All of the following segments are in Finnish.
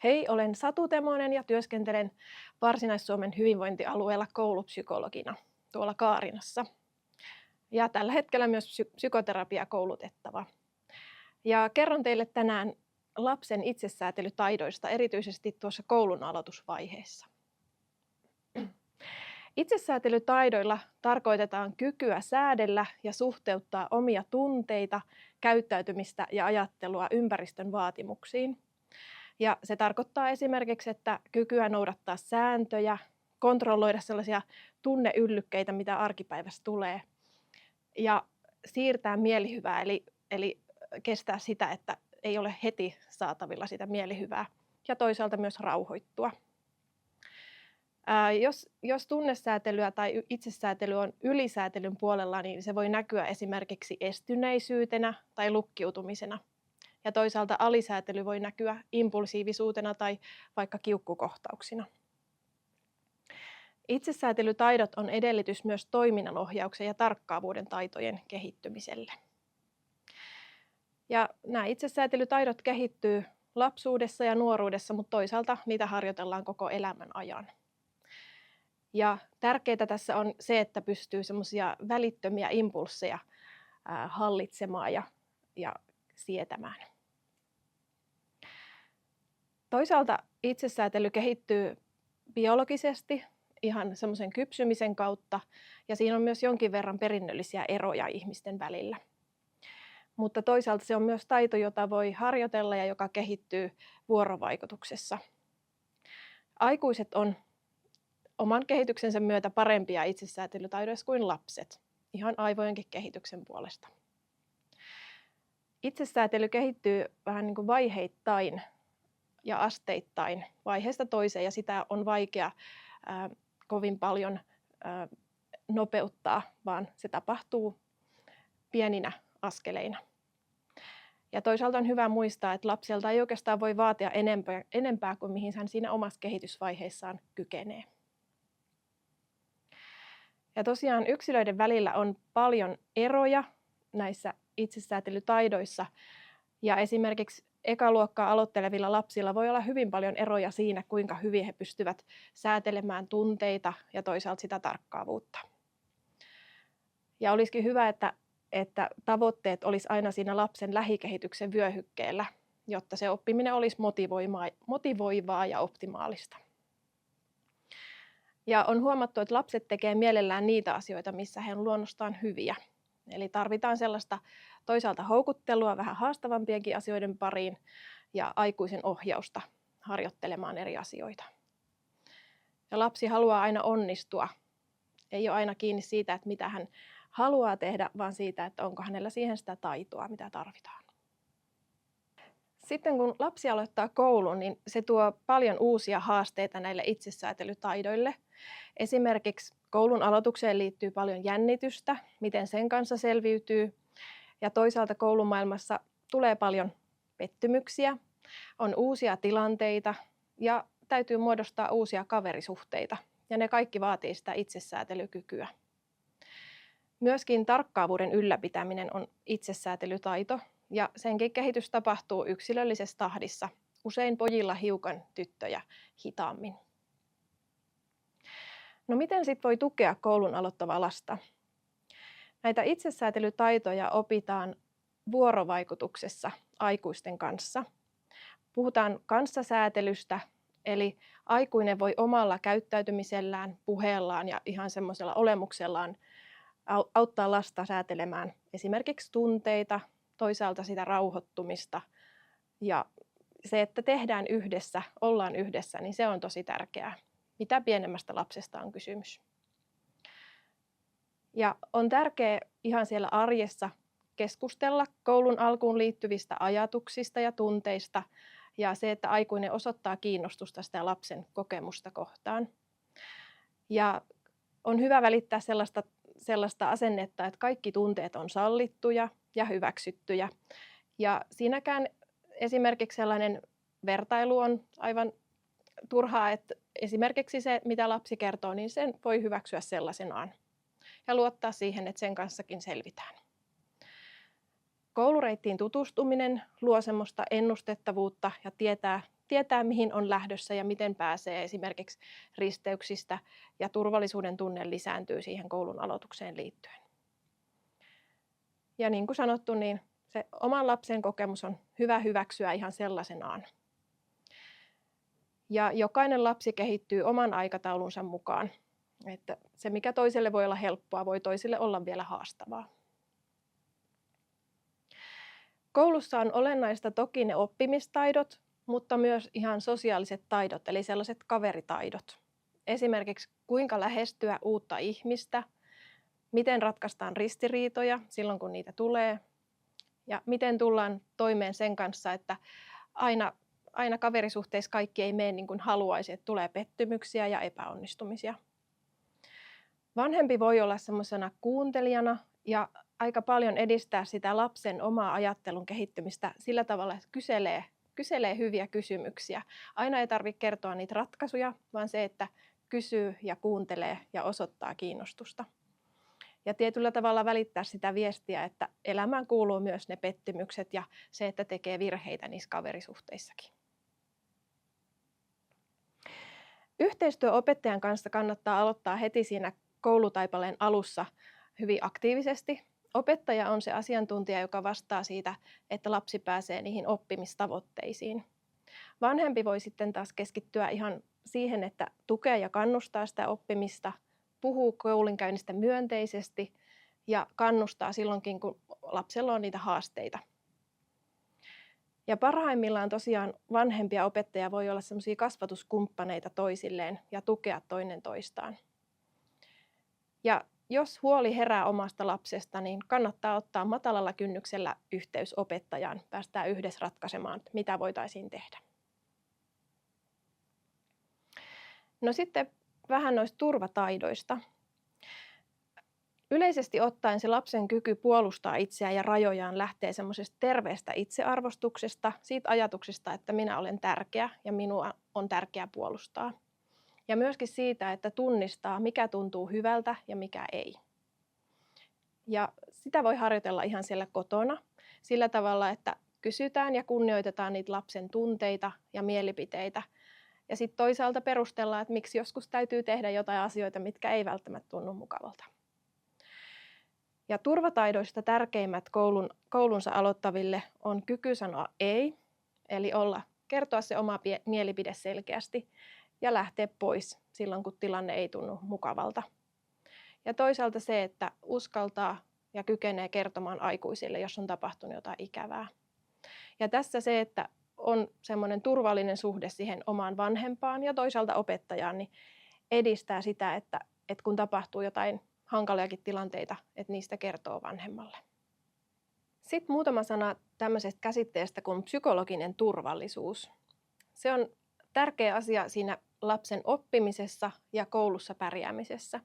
Hei, olen Satu Temonen ja työskentelen Varsinais-Suomen hyvinvointialueella koulupsykologina tuolla Kaarinassa. Ja tällä hetkellä myös psykoterapiakoulutettava. Ja kerron teille tänään lapsen itsesäätelytaidoista, erityisesti tuossa koulun aloitusvaiheessa. Itsesäätelytaidoilla tarkoitetaan kykyä säädellä ja suhteuttaa omia tunteita, käyttäytymistä ja ajattelua ympäristön vaatimuksiin. Ja se tarkoittaa esimerkiksi, että kykyä noudattaa sääntöjä, kontrolloida sellaisia tunneyllykkkeitä, mitä arkipäivässä tulee, ja siirtää mielihyvää, eli kestää sitä, että ei ole heti saatavilla sitä mielihyvää, ja toisaalta myös rauhoittua. Jos tunnesäätelyä tai itsesäätely on ylisäätelyn puolella, niin se voi näkyä esimerkiksi estyneisyytenä tai lukkiutumisena. Ja toisaalta alisäätely voi näkyä impulsiivisuutena tai vaikka kiukkukohtauksina. Itsesäätelytaidot on edellytys myös toiminnanohjauksen ja tarkkaavuuden taitojen kehittymiselle. Ja nämä itsesäätelytaidot kehittyy lapsuudessa ja nuoruudessa, mutta toisaalta niitä harjoitellaan koko elämän ajan. Ja tärkeää tässä on se, että pystyy semmoisia välittömiä impulsseja hallitsemaan ja sietämään. Toisaalta itsesäätely kehittyy biologisesti ihan semmoisen kypsymisen kautta, ja siinä on myös jonkin verran perinnöllisiä eroja ihmisten välillä. Mutta toisaalta se on myös taito, jota voi harjoitella ja joka kehittyy vuorovaikutuksessa. Aikuiset on oman kehityksensä myötä parempia itsesäätelytaidoissa kuin lapset, ihan aivojenkin kehityksen puolesta. Itsesäätely kehittyy vähän niin kuin vaiheittain ja asteittain vaiheesta toiseen, ja sitä on vaikea kovin paljon nopeuttaa, vaan se tapahtuu pieninä askeleina. Ja toisaalta on hyvä muistaa, että lapselta ei oikeastaan voi vaatia enempää kuin mihin hän siinä omassa kehitysvaiheessaan kykenee. Ja tosiaan yksilöiden välillä on paljon eroja näissä itsesäätelytaidoissa, ja esimerkiksi ekaluokkaa aloittelevilla lapsilla voi olla hyvin paljon eroja siinä, kuinka hyvin he pystyvät säätelemään tunteita ja toisaalta sitä tarkkaavuutta. Ja olisikin hyvä, että tavoitteet olisi aina siinä lapsen lähikehityksen vyöhykkeellä, jotta se oppiminen olisi motivoivaa ja optimaalista. Ja on huomattu, että lapset tekee mielellään niitä asioita, missä he on luonnostaan hyviä. Eli tarvitaan sellaista toisaalta houkuttelua vähän haastavampienkin asioiden pariin ja aikuisen ohjausta harjoittelemaan eri asioita. Ja lapsi haluaa aina onnistua. Ei ole aina kiinni siitä, että mitä hän haluaa tehdä, vaan siitä, että onko hänellä siihen sitä taitoa, mitä tarvitaan. Sitten kun lapsi aloittaa koulun, niin se tuo paljon uusia haasteita näille itsesäätelytaidoille. Esimerkiksi koulun aloitukseen liittyy paljon jännitystä, miten sen kanssa selviytyy. Ja toisaalta koulumaailmassa tulee paljon pettymyksiä, on uusia tilanteita ja täytyy muodostaa uusia kaverisuhteita. Ja ne kaikki vaatii sitä itsesäätelykykyä. Myöskin tarkkaavuuden ylläpitäminen on itsesäätelytaito, ja senkin kehitys tapahtuu yksilöllisessä tahdissa, usein pojilla hiukan, tyttöjä hitaammin. No miten sitten voi tukea koulun aloittavaa lasta? Näitä itsesäätelytaitoja opitaan vuorovaikutuksessa aikuisten kanssa. Puhutaan kanssasäätelystä, eli aikuinen voi omalla käyttäytymisellään, puheellaan ja ihan semmoisella olemuksellaan auttaa lasta säätelemään esimerkiksi tunteita, toisaalta sitä rauhoittumista. Ja se, että tehdään yhdessä, ollaan yhdessä, niin se on tosi tärkeää. Mitä pienemmästä lapsesta on kysymys. Ja on tärkeää ihan siellä arjessa keskustella koulun alkuun liittyvistä ajatuksista ja tunteista, ja se, että aikuinen osoittaa kiinnostusta sitä lapsen kokemusta kohtaan. Ja on hyvä välittää sellaista asennetta, että kaikki tunteet on sallittuja ja hyväksyttyjä. Ja siinäkään esimerkiksi sellainen vertailu on aivan turhaa, että esimerkiksi se, mitä lapsi kertoo, niin sen voi hyväksyä sellaisenaan ja luottaa siihen, että sen kanssakin selvitään. Koulureittiin tutustuminen luo semmoista ennustettavuutta ja tietää tietää mihin on lähdössä ja miten pääsee esimerkiksi risteyksistä, ja turvallisuuden tunne lisääntyy siihen koulun aloitukseen liittyen. Ja niin kuin sanottu, niin se oman lapsen kokemus on hyvä hyväksyä ihan sellaisenaan. Ja jokainen lapsi kehittyy oman aikataulunsa mukaan. Että se, mikä toiselle voi olla helppoa, voi toiselle olla vielä haastavaa. Koulussa on olennaista toki ne oppimistaidot, mutta myös ihan sosiaaliset taidot, eli sellaiset kaveritaidot. Esimerkiksi kuinka lähestyä uutta ihmistä, miten ratkaistaan ristiriitoja silloin, kun niitä tulee, ja miten tullaan toimeen sen kanssa, että aina kaverisuhteissa kaikki ei mene niin kuin haluaisi, että tulee pettymyksiä ja epäonnistumisia. Vanhempi voi olla semmoisena kuuntelijana ja aika paljon edistää sitä lapsen omaa ajattelun kehittymistä sillä tavalla, että kyselee hyviä kysymyksiä. Aina ei tarvitse kertoa niitä ratkaisuja, vaan se, että kysyy ja kuuntelee ja osoittaa kiinnostusta. Ja tietyllä tavalla välittää sitä viestiä, että elämään kuuluu myös ne pettymykset ja se, että tekee virheitä niissä kaverisuhteissakin. Yhteistyö opettajan kanssa kannattaa aloittaa heti siinä koulutaipaleen alussa hyvin aktiivisesti. Opettaja on se asiantuntija, joka vastaa siitä, että lapsi pääsee niihin oppimistavoitteisiin. Vanhempi voi sitten taas keskittyä ihan siihen, että tukee ja kannustaa sitä oppimista, puhuu koulunkäynnistä myönteisesti ja kannustaa silloinkin, kun lapsella on niitä haasteita. Ja parhaimmillaan tosiaan vanhempi ja opettaja voi olla semmoisia kasvatuskumppaneita toisilleen ja tukea toinen toistaan. Ja jos huoli herää omasta lapsesta, niin kannattaa ottaa matalalla kynnyksellä yhteys opettajaan. Päästään yhdessä ratkaisemaan, mitä voitaisiin tehdä. No sitten vähän noista turvataidoista. Yleisesti ottaen se lapsen kyky puolustaa itseään ja rajojaan lähtee semmoisesta terveestä itsearvostuksesta, siitä ajatuksesta, että minä olen tärkeä ja minua on tärkeää puolustaa. Ja myöskin siitä, että tunnistaa, mikä tuntuu hyvältä ja mikä ei. Ja sitä voi harjoitella ihan siellä kotona sillä tavalla, että kysytään ja kunnioitetaan niitä lapsen tunteita ja mielipiteitä. Ja sitten toisaalta perustellaan, että miksi joskus täytyy tehdä jotain asioita, mitkä ei välttämättä tunnu mukavalta. Ja turvataidoista tärkeimmät koulunsa aloittaville on kyky sanoa ei, eli kertoa se oma mielipide selkeästi ja lähteä pois silloin, kun tilanne ei tunnu mukavalta. Ja toisaalta se, että uskaltaa ja kykenee kertomaan aikuisille, jos on tapahtunut jotain ikävää. Ja tässä se, että on semmoinen turvallinen suhde siihen omaan vanhempaan ja toisaalta opettajaan, niin edistää sitä, että kun tapahtuu jotain hankaliakin tilanteita, että niistä kertoo vanhemmalle. Sitten muutama sana tämmöisestä käsitteestä kuin psykologinen turvallisuus. Se on tärkeä asia siinä lapsen oppimisessa ja koulussa pärjäämisessä.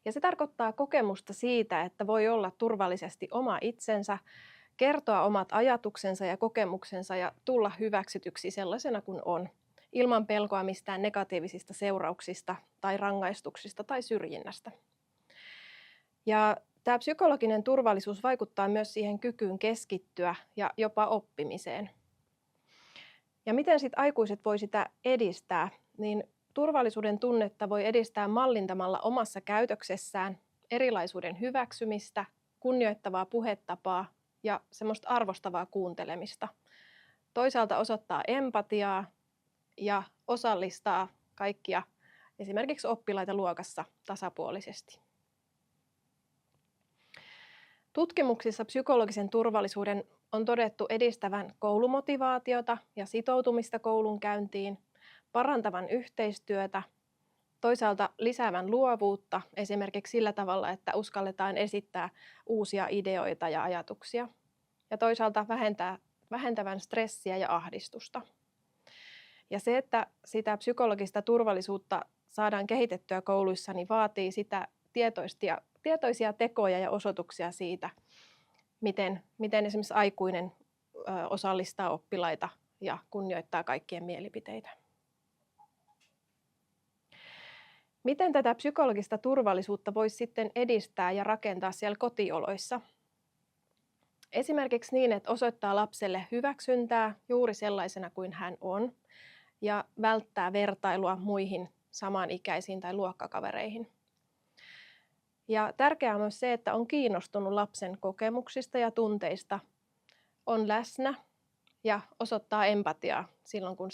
Ja se tarkoittaa kokemusta siitä, että voi olla turvallisesti oma itsensä, kertoa omat ajatuksensa ja kokemuksensa ja tulla hyväksytyksi sellaisena kuin on, ilman pelkoa mistään negatiivisista seurauksista tai rangaistuksista tai syrjinnästä. Ja tämä psykologinen turvallisuus vaikuttaa myös siihen kykyyn keskittyä ja jopa oppimiseen. Ja miten sitten aikuiset voi sitä edistää, niin turvallisuuden tunnetta voi edistää mallintamalla omassa käytöksessään erilaisuuden hyväksymistä, kunnioittavaa puhetapaa ja semmoista arvostavaa kuuntelemista. Toisaalta osoittaa empatiaa ja osallistaa kaikkia esimerkiksi oppilaita luokassa tasapuolisesti. Tutkimuksissa psykologisen turvallisuuden on todettu edistävän koulumotivaatiota ja sitoutumista koulunkäyntiin, parantavan yhteistyötä, toisaalta lisäävän luovuutta esimerkiksi sillä tavalla, että uskalletaan esittää uusia ideoita ja ajatuksia, ja toisaalta vähentävän stressiä ja ahdistusta. Ja se, että sitä psykologista turvallisuutta saadaan kehitettyä kouluissa, niin vaatii sitä tietoisia tekoja ja osoituksia siitä, miten esimerkiksi aikuinen osallistaa oppilaita ja kunnioittaa kaikkien mielipiteitä. Miten tätä psykologista turvallisuutta voisi sitten edistää ja rakentaa siellä kotioloissa? Esimerkiksi niin, että osoittaa lapselle hyväksyntää juuri sellaisena kuin hän on ja välttää vertailua muihin samanikäisiin tai luokkakavereihin. Ja tärkeää on myös se, että on kiinnostunut lapsen kokemuksista ja tunteista, on läsnä ja osoittaa empatiaa silloin, kun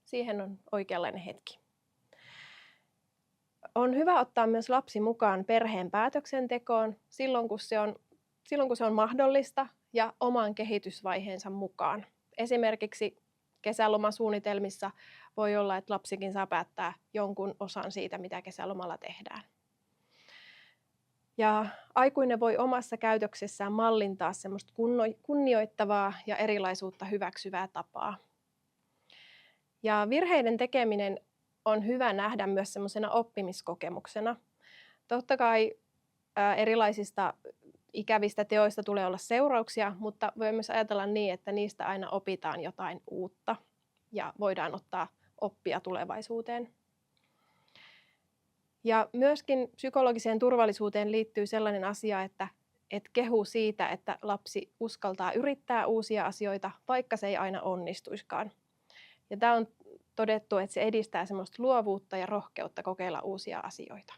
siihen on oikeanlainen hetki. On hyvä ottaa myös lapsi mukaan perheen päätöksentekoon silloin, kun se on mahdollista ja oman kehitysvaiheensa mukaan. Esimerkiksi kesälomasuunnitelmissa voi olla, että lapsikin saa päättää jonkun osan siitä, mitä kesälomalla tehdään. Ja aikuinen voi omassa käytöksessään mallintaa semmoista kunnioittavaa ja erilaisuutta hyväksyvää tapaa. Ja virheiden tekeminen on hyvä nähdä myös semmoisena oppimiskokemuksena. Totta kai erilaisista ikävistä teoista tulee olla seurauksia, mutta voi myös ajatella niin, että niistä aina opitaan jotain uutta ja voidaan ottaa oppia tulevaisuuteen. Ja myöskin psykologiseen turvallisuuteen liittyy sellainen asia, että kehu siitä, että lapsi uskaltaa yrittää uusia asioita, vaikka se ei aina onnistuiskaan. Ja tämä on todettu, että se edistää semmoista luovuutta ja rohkeutta kokeilla uusia asioita.